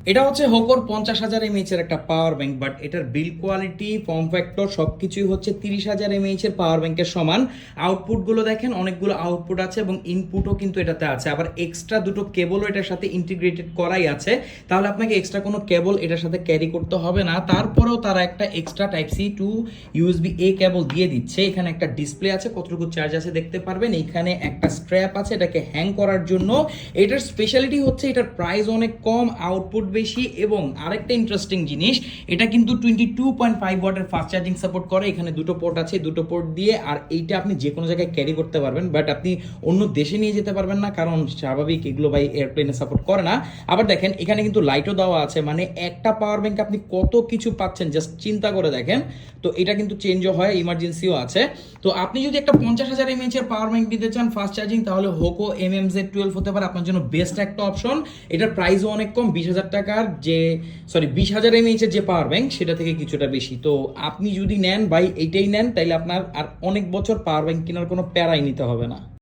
এটা হচ্ছে হোকোর 50,000 এর একটা পাওয়ার ব্যাংক, বাট এটার বিল কোয়ালিটি, ফর্ম ফ্যাক্টর সবকিছুই হচ্ছে 30,000 এর পাওয়ার ব্যাংকের সমান। আউটপুটগুলো দেখেন, অনেকগুলো আউটপুট আছে এবং ইনপুটও কিন্তু এটাতে আছে, আবার এক্সট্রা দুটো কেবলও এটার সাথে ইন্টিগ্রেটেড করাই আছে। তাহলে আপনাকে এক্সট্রা কোনো কেবল এটার সাথে ক্যারি করতে হবে না। তারপরেও তারা একটা extra type C to USB A cable দিয়ে দিচ্ছে। এখানে একটা ডিসপ্লে আছে, কতটুকু চার্জ আছে দেখতে পারবেন। এখানে একটা স্ট্র্যাপ আছে এটাকে হ্যাং করার জন্য। এটার স্পেশালিটি হচ্ছে এটার প্রাইস অনেক কম, আউটপুট বেশি, এবং আরেকটা ইন্টারেস্টিং জিনিস, এটা কিন্তু 22.5 ওয়াটের ফাস্ট চার্জিং সাপোর্ট করে। এখানে দুটো পোর্ট আছে, দুটো পোর্ট দিয়ে আর এইটা আপনি যে কোনো জায়গায় ক্যারি করতে পারবেন, বাট আপনি অন্য দেশে নিয়ে যেতে পারবেন না, কারণ স্বাভাবিক এগুলো ভাই এয়ারপ্লেনে সাপোর্ট করে না। আবার দেখেন এখানে কিন্তু লাইটও দেওয়া আছে, মানে একটা পাওয়ার ব্যাংক আপনি কত কিছু পাচ্ছেন জাস্ট চিন্তা করে দেখেন। তো এটা কিন্তু চেঞ্জও হয়, ইমার্জেন্সিও আছে। তো আপনি যদি একটা 50,000 এর পাওয়ার ব্যাংক দিতে চান ফাস্ট চার্জিং, তাহলে হোকো MMZ12 হতে পারে আপনার জন্য বেস্ট একটা অপশন। এটার প্রাইসও অনেক কম, 20,000 টাকার যে 20,000 এর যে পাওয়ার ব্যাংক সেটা থেকে কিছুটা বেশি। তো আপনি যদি নেন ভাই এইটাই নেন, তাইলে আপনার আর অনেক বছর পাওয়ার ব্যাংক কেনার কোনো প্যারাই নিতে হবে না।